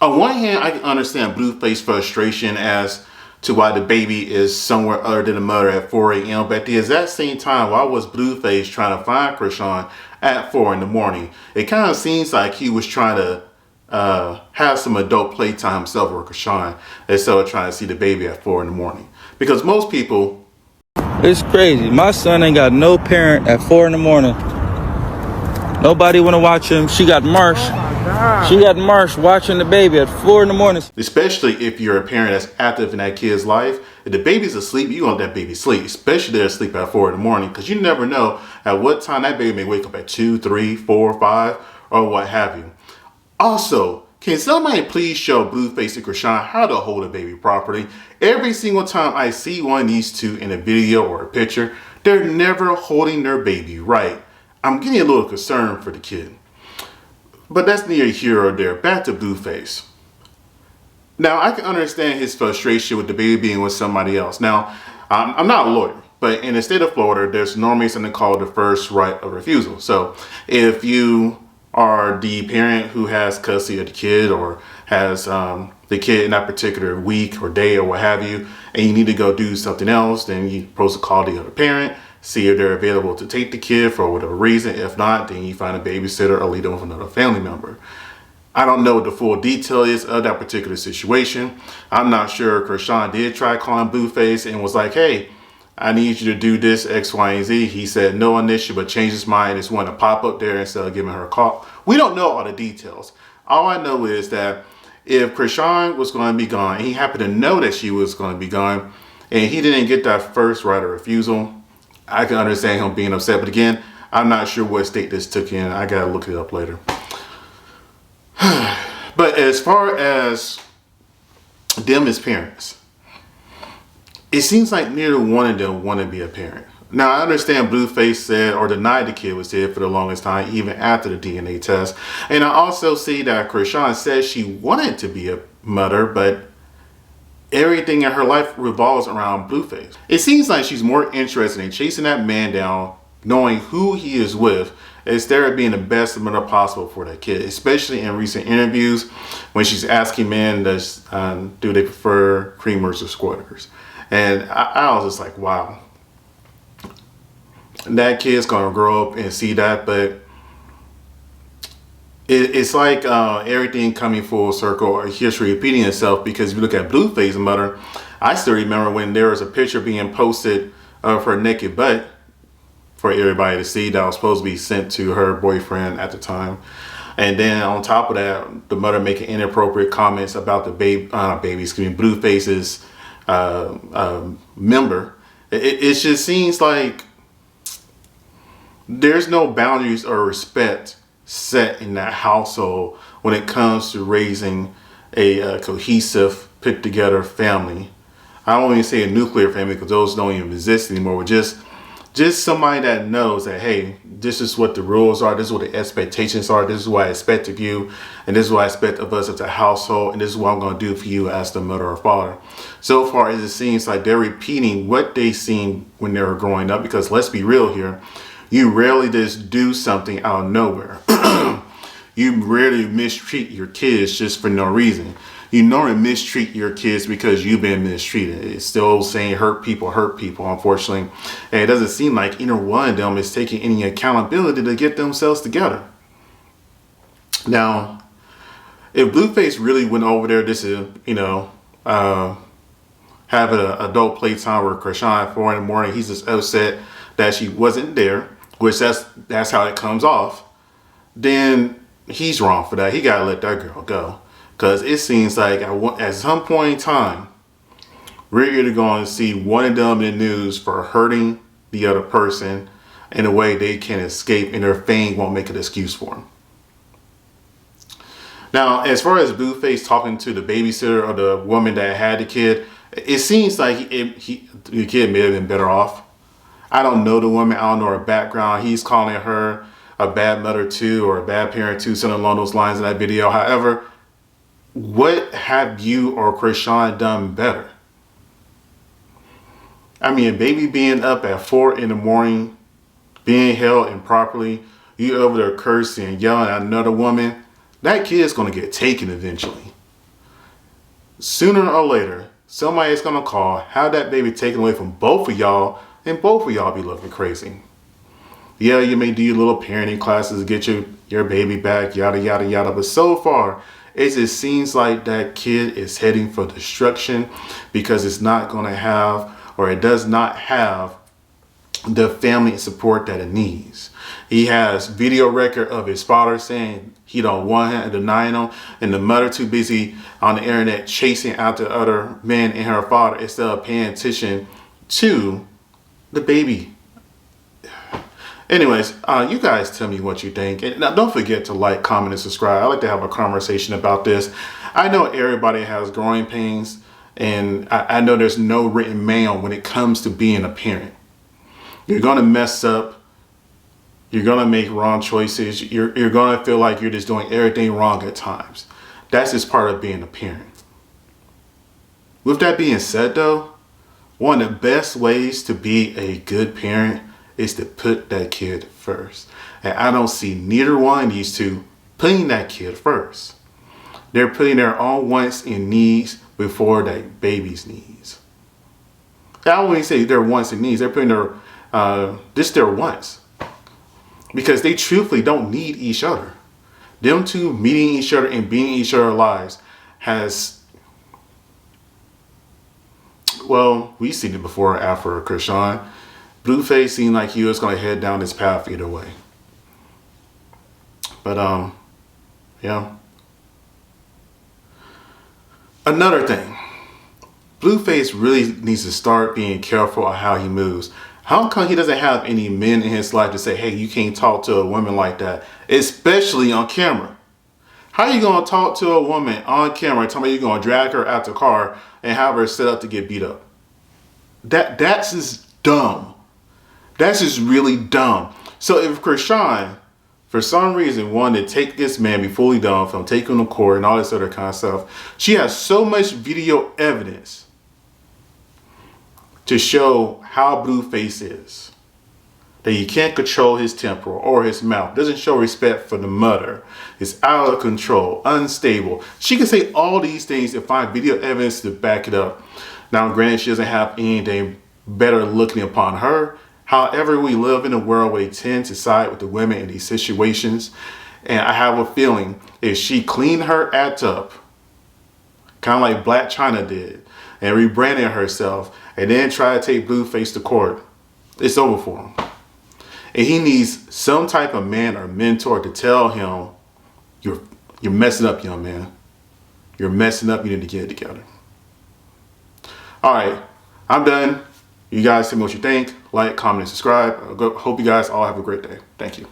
On one hand, I can understand Blueface's frustration as to why the baby is somewhere other than the mother at 4 a.m. But at the exact same time, why was Blueface trying to find Chrisean at 4 in the morning? It kind of seems like he was trying to have some adult playtime himself with Chrisean instead of trying to see the baby at 4 in the morning. Because most people... It's crazy. My son ain't got no parent at 4 in the morning. Nobody want to watch him. She got Marsh. She got Marsh watching the baby at 4 in the morning. Especially if you're a parent that's active in that kid's life. If the baby's asleep, you want that baby sleep. Especially they're asleep at 4 in the morning. Because you never know at what time that baby may wake up at 2, 3, 4, 5, or what have you. Also, can somebody please show Blueface and Chrisean how to hold a baby properly? Every single time I see one of these two in a video or a picture, they're never holding their baby right. I'm getting a little concerned for the kid. But that's neither here or there. Back to Blueface. Now, I can understand his frustration with the baby being with somebody else. Now, I'm not a lawyer, but in the state of Florida, there's normally something called the first right of refusal. So if you are the parent who has custody of the kid or has the kid in that particular week or day or what have you, and you need to go do something else, then you're supposed to call the other parent, see if they're available to take the kid for whatever reason. If not, then you find a babysitter or leave them with another family member. I don't know what the full detail is of that particular situation. I'm not sure Chrisean did try calling Blueface and was like, hey, I need you to do this X, Y, and Z. He said no on this, but changed his mind and just wanted to pop up there instead of giving her a call. We don't know all the details. All I know is that if Chrisean was going to be gone, and he happened to know that she was going to be gone, and he didn't get that first right of refusal, I can understand him being upset. But again, I'm not sure what state this took in. I got to look it up later. But as far as them as parents, it seems like neither one of them want to be a parent. Now, I understand Blueface said or denied the kid was dead for the longest time, even after the DNA test. And I also see that Chrisean said she wanted to be a mother, but everything in her life revolves around Blueface. It seems like she's more interested in chasing that man down, knowing who he is with, instead of being the best mother possible for that kid, especially in recent interviews when she's asking men, do they prefer creamers or squirters? And I was just like, wow. That kid's going to grow up and see that, but it's like everything coming full circle or history repeating itself, because if you look at Blueface's mother, I still remember when there was a picture being posted of her naked butt for everybody to see that was supposed to be sent to her boyfriend at the time. And then on top of that, the mother making inappropriate comments about the Blueface's member. It just seems like there's no boundaries or respect set in that household when it comes to raising a cohesive, put together family. I don't even say a nuclear family because those don't even exist anymore, but just somebody that knows that, hey, this is what the rules are, this is what the expectations are, this is what I expect of you, and this is what I expect of us as a household, and this is what I'm going to do for you as the mother or father. So far as it seems like they're repeating what they seen when they were growing up, because let's be real here, you rarely just do something out of nowhere. You rarely mistreat your kids just for no reason. You normally mistreat your kids because you've been mistreated. It's still saying hurt people, unfortunately. And it doesn't seem like either one of them is taking any accountability to get themselves together. Now, if Blueface really went over there, this is, having an adult playtime with Chrisean at 4 in the morning, he's just upset that she wasn't there, which that's how it comes off, then he's wrong for that. He got to let that girl go. Because it seems like at some point in time, we're either going to see one of them in the news for hurting the other person in a way they can escape, and their fame won't make an excuse for them. Now, as far as Blueface talking to the babysitter or the woman that had the kid, it seems like the kid may have been better off. I don't know the woman. I don't know her background. He's calling her a bad mother too, or a bad parent too, something along those lines in that video. However, what have you or Chrisean done better? I mean, a baby being up at 4 in the morning, being held improperly, you over there cursing and yelling at another woman, that kid's going to get taken eventually. sooner or later, somebody is going to call, have that baby taken away from both of y'all, and both of y'all be looking crazy. Yeah, you may do your little parenting classes to get your baby back, yada, yada, yada. But so far, it just seems like that kid is heading for destruction because it's not going to have, or it does not have, the family support that it needs. He has video record of his father saying he don't want him and denying him, and the mother too busy on the internet chasing after other men and her father instead of paying attention to the baby. Anyways, you guys tell me what you think. And now don't forget to like, comment, and subscribe. I like to have a conversation about this. I know everybody has growing pains, and I know there's no written manual when it comes to being a parent. You're going to mess up. You're going to make wrong choices. You're going to feel like you're just doing everything wrong at times. That's just part of being a parent. With that being said, though, one of the best ways to be a good parent is to put that kid first. And I don't see neither one of these two putting that kid first. They're putting their own wants and needs before that baby's needs. I won't even say their wants and needs. They're putting their just their wants, because they truthfully don't need each other. Them two meeting each other and being each other's lives has, well, we've seen it before and after Chrisean. Blueface seemed like he was going to head down this path either way. But yeah. Another thing, Blueface really needs to start being careful on how he moves. How come he doesn't have any men in his life to say, hey, you can't talk to a woman like that, especially on camera? How are you going to talk to a woman on camera, tell me you're going to drag her out the car and have her set up to get beat up? That's just dumb. That's just really dumb. So if Chrisean, for some reason, wanted to take this man, be fully done from taking him to court and all this other kind of stuff, she has so much video evidence to show how Blueface is, that he can't control his temper or his mouth, doesn't show respect for the mother, is out of control, unstable. She can say all these things and find video evidence to back it up. Now, granted, she doesn't have anything better looking upon her. However, we live in a world where they tend to side with the women in these situations. And I have a feeling if she cleaned her act up, kind of like Black China did, and rebranded herself, and then try to take Blueface to court, it's over for him. And he needs some type of man or mentor to tell him, you're messing up, young man. You're messing up. You need to get it together. All right, I'm done. You guys tell me what you think. Like, comment, and subscribe. I hope you guys all have a great day. Thank you.